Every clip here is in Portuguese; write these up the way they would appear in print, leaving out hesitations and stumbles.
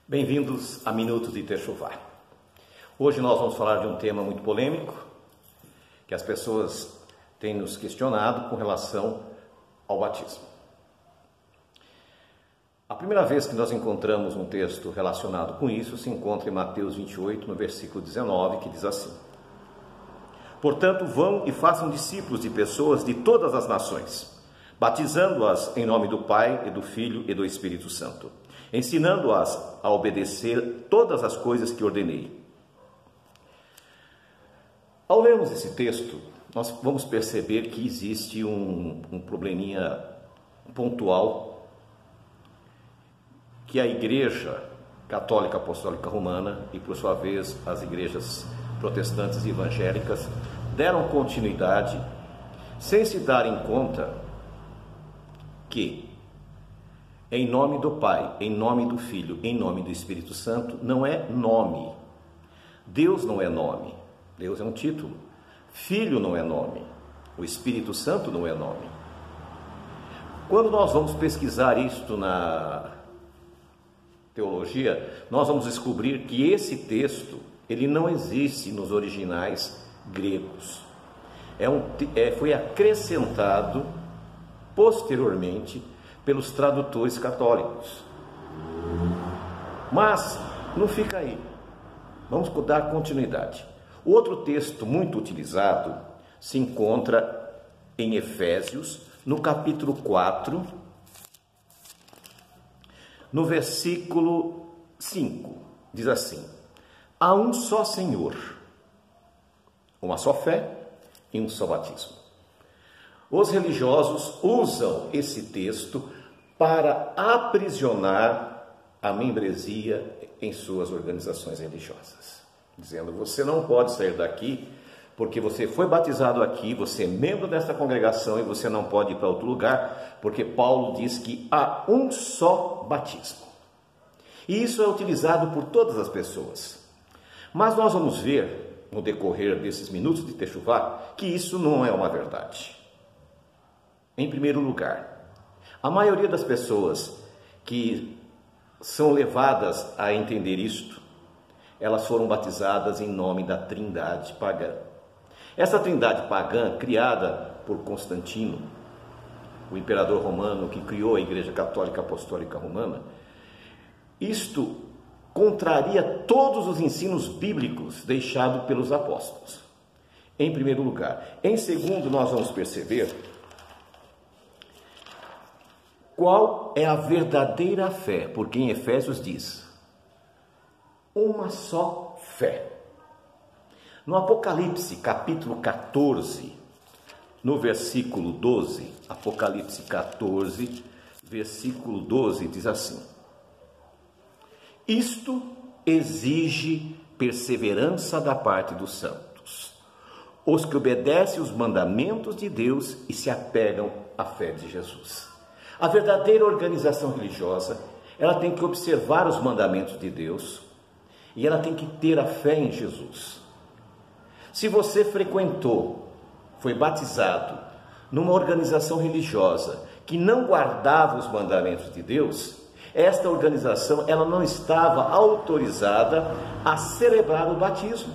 Bem-vindos a Minutos de Techuvá. Hoje nós vamos falar de um tema muito polêmico, que as pessoas têm nos questionado com relação ao batismo. A primeira vez que nós encontramos um texto relacionado com isso se encontra em Mateus 28, no versículo 19, que diz assim: Portanto, vão e façam discípulos de pessoas de todas as nações, batizando-as em nome do Pai, e do Filho e do Espírito Santo, ensinando-as a obedecer todas as coisas que ordenei. Ao lermos esse texto, nós vamos perceber que existe um probleminha pontual que a Igreja Católica Apostólica Romana e, por sua vez, as igrejas protestantes e evangélicas deram continuidade sem se darem conta que em nome do Pai, em nome do Filho, em nome do Espírito Santo, não é nome. Deus não é nome. Deus é um título. Filho não é nome. O Espírito Santo não é nome. Quando nós vamos pesquisar isto na teologia, nós vamos descobrir que esse texto, ele não existe nos originais gregos. Foi acrescentado posteriormente pelos tradutores católicos. Mas não fica aí. Vamos dar continuidade. O outro texto muito utilizado se encontra em Efésios, no capítulo 4, no versículo 5. Diz assim: há um só Senhor, uma só fé e um só batismo. Os religiosos usam esse texto para aprisionar a membresia em suas organizações religiosas, dizendo: você não pode sair daqui porque você foi batizado aqui, você é membro dessa congregação e você não pode ir para outro lugar, porque Paulo diz que há um só batismo. E isso é utilizado por todas as pessoas. Mas nós vamos ver, no decorrer desses minutos de Techuvá, que isso não é uma verdade. Em primeiro lugar, a maioria das pessoas que são levadas a entender isto, elas foram batizadas em nome da Trindade pagã. Essa Trindade pagã, criada por Constantino, o imperador romano que criou a Igreja Católica Apostólica Romana, isto contraria todos os ensinos bíblicos deixados pelos apóstolos, em primeiro lugar. Em segundo, nós vamos perceber qual é a verdadeira fé, porque em Efésios diz: uma só fé. No Apocalipse, capítulo 14, no versículo 12, Apocalipse 14, versículo 12, diz assim: isto exige perseverança da parte dos santos, os que obedecem os mandamentos de Deus e se apegam à fé de Jesus. A verdadeira organização religiosa, ela tem que observar os mandamentos de Deus e ela tem que ter a fé em Jesus. Se você foi batizado numa organização religiosa que não guardava os mandamentos de Deus, esta organização ela não estava autorizada a celebrar o batismo.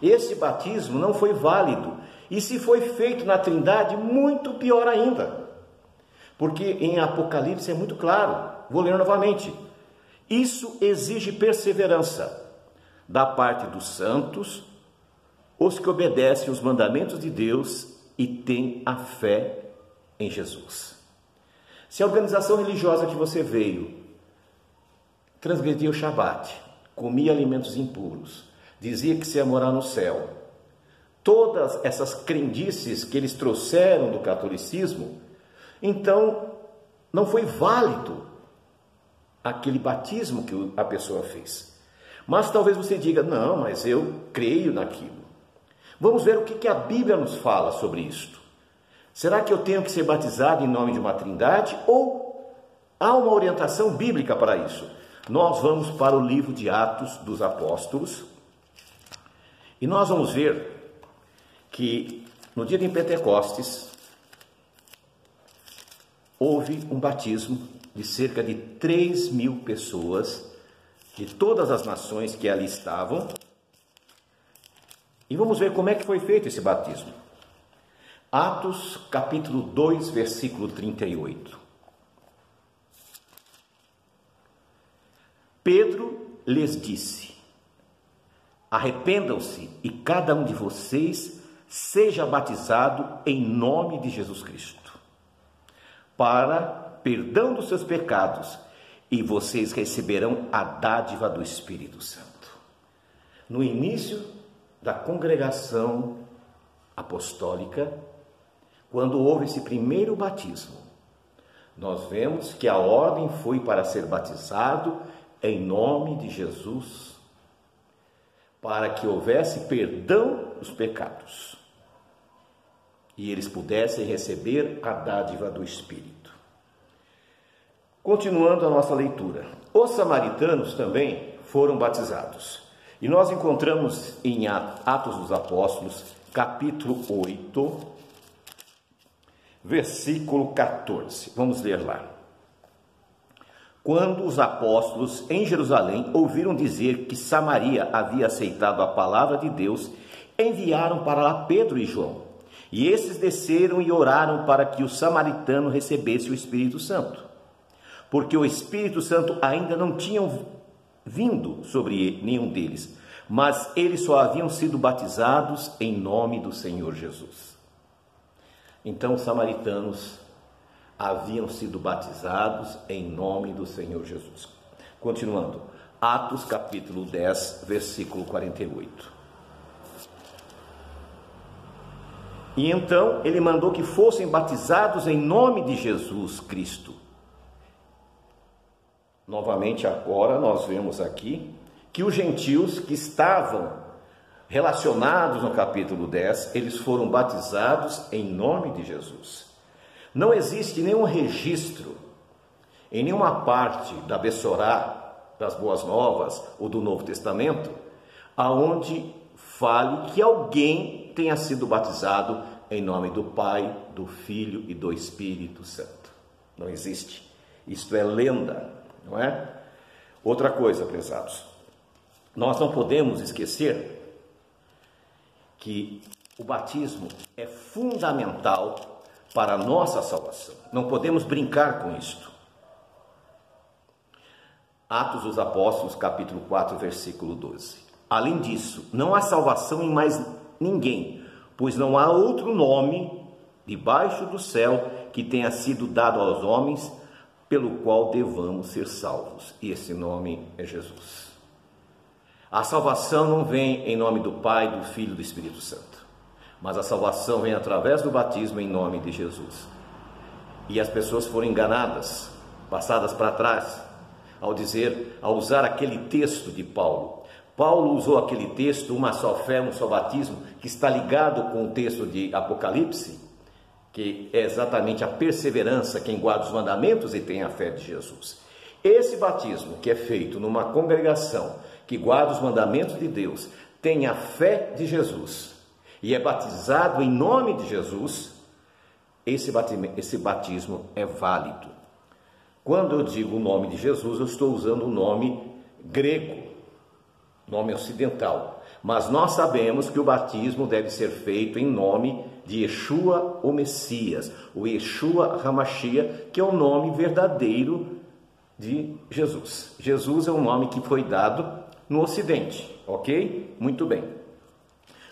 Esse batismo não foi válido, e se foi feito na Trindade, muito pior ainda. Porque em Apocalipse é muito claro, vou ler novamente: isso exige perseverança da parte dos santos, os que obedecem os mandamentos de Deus e têm a fé em Jesus. Se a organização religiosa que você veio transgredia o Shabat, comia alimentos impuros, dizia que se ia morar no céu, todas essas crendices que eles trouxeram do catolicismo, então não foi válido aquele batismo que a pessoa fez. Mas talvez você diga: não, mas eu creio naquilo. Vamos ver o que a Bíblia nos fala sobre isto. Será que eu tenho que ser batizado em nome de uma Trindade ou há uma orientação bíblica para isso? Nós vamos para o livro de Atos dos Apóstolos e nós vamos ver que no dia de Pentecostes houve um batismo de cerca de 3.000 pessoas de todas as nações que ali estavam. E vamos ver como é que foi feito esse batismo. Atos capítulo 2, versículo 38. Pedro lhes disse: arrependam-se e cada um de vocês seja batizado em nome de Jesus Cristo, para perdão dos seus pecados, e vocês receberão a dádiva do Espírito Santo. No início da congregação apostólica, quando houve esse primeiro batismo, nós vemos que a ordem foi para ser batizado em nome de Jesus, para que houvesse perdão dos pecados e eles pudessem receber a dádiva do Espírito. Continuando a nossa leitura, os samaritanos também foram batizados. E nós encontramos em Atos dos Apóstolos, capítulo 8, versículo 14. Vamos ler lá. Quando os apóstolos em Jerusalém ouviram dizer que Samaria havia aceitado a palavra de Deus, enviaram para lá Pedro e João. E esses desceram e oraram para que o samaritano recebesse o Espírito Santo, porque o Espírito Santo ainda não tinha vindo sobre nenhum deles, mas eles só haviam sido batizados em nome do Senhor Jesus. Então os samaritanos haviam sido batizados em nome do Senhor Jesus. Continuando, Atos capítulo 10, versículo 48. E então ele mandou que fossem batizados em nome de Jesus Cristo. Novamente agora nós vemos aqui que os gentios que estavam relacionados no capítulo 10, eles foram batizados em nome de Jesus. Não existe nenhum registro em nenhuma parte da Bessorá, das Boas Novas ou do Novo Testamento, aonde fale que alguém tenha sido batizado em nome do Pai, do Filho e do Espírito Santo. Não existe. Isto é lenda, não é? Outra coisa, prezados, nós não podemos esquecer que o batismo é fundamental para a nossa salvação. Não podemos brincar com isto. Atos dos Apóstolos, capítulo 4, versículo 12. Além disso, não há salvação em mais ninguém, pois não há outro nome debaixo do céu que tenha sido dado aos homens pelo qual devamos ser salvos. E esse nome é Jesus. A salvação não vem em nome do Pai, do Filho e do Espírito Santo, mas a salvação vem através do batismo em nome de Jesus. E as pessoas foram enganadas, passadas para trás, ao usar aquele texto de Paulo. Paulo usou aquele texto, uma só fé, um só batismo, que está ligado com o texto de Apocalipse, que é exatamente a perseverança, quem guarda os mandamentos e tem a fé de Jesus. Esse batismo que é feito numa congregação que guarda os mandamentos de Deus, tem a fé de Jesus e é batizado em nome de Jesus, esse batismo é válido. Quando eu digo o nome de Jesus, eu estou usando o nome grego, nome ocidental, mas nós sabemos que o batismo deve ser feito em nome de Yeshua, o Messias, o Yeshua HaMashiach, que é o nome verdadeiro de Jesus. Jesus é um nome que foi dado no Ocidente, ok? Muito bem.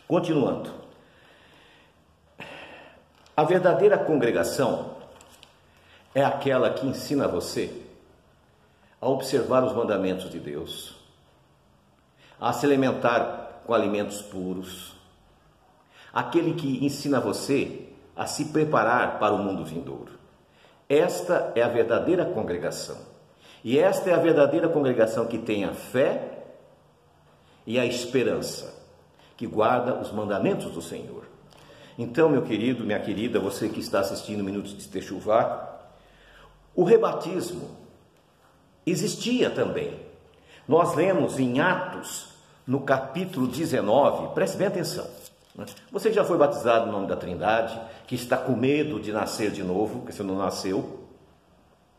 Continuando. A verdadeira congregação é aquela que ensina você a observar os mandamentos de Deus, a se alimentar com alimentos puros, aquele que ensina você a se preparar para o mundo vindouro. Esta é a verdadeira congregação. E esta é a verdadeira congregação que tem a fé e a esperança, que guarda os mandamentos do Senhor. Então, meu querido, minha querida, você que está assistindo Minutos de Techuvá, o rebatismo existia também. Nós lemos em Atos, no capítulo 19, preste bem atenção. Você já foi batizado no nome da Trindade, que está com medo de nascer de novo, porque você não nasceu,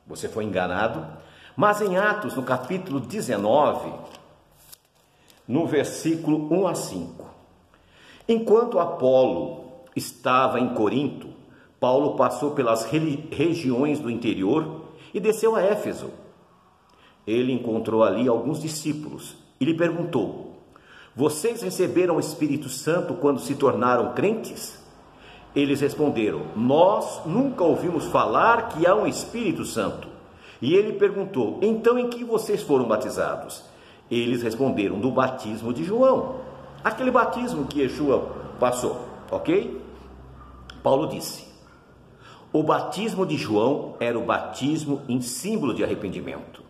você foi enganado. Mas em Atos, no capítulo 19, no versículo 1 a 5, enquanto Apolo estava em Corinto, Paulo passou pelas regiões do interior e desceu a Éfeso. Ele encontrou ali alguns discípulos e lhe perguntou: vocês receberam o Espírito Santo quando se tornaram crentes? Eles responderam: nós nunca ouvimos falar que há um Espírito Santo. E ele perguntou: então em que vocês foram batizados? Eles responderam: do batismo de João, aquele batismo que Yeshua passou, ok? Paulo disse: o batismo de João era o batismo em símbolo de arrependimento.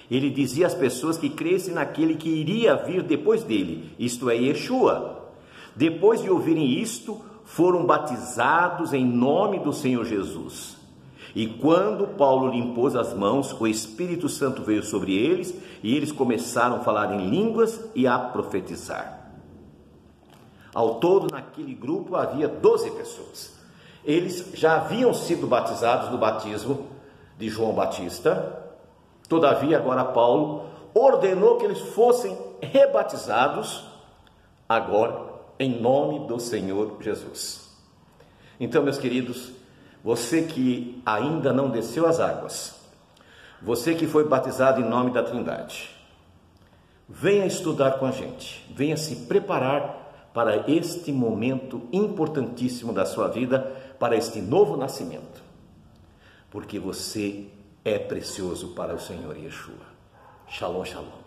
Ele dizia às pessoas que crescem naquele que iria vir depois dele, isto é, Yeshua. Depois de ouvirem isto, foram batizados em nome do Senhor Jesus. E quando Paulo lhe impôs as mãos, o Espírito Santo veio sobre eles e eles começaram a falar em línguas e a profetizar. Ao todo, naquele grupo havia 12 pessoas. Eles já haviam sido batizados no batismo de João Batista. Todavia, agora Paulo ordenou que eles fossem rebatizados, agora em nome do Senhor Jesus. Então, meus queridos, você que ainda não desceu as águas, você que foi batizado em nome da Trindade, venha estudar com a gente, venha se preparar para este momento importantíssimo da sua vida, para este novo nascimento, porque você é precioso para o Senhor Yeshua. Shalom, shalom.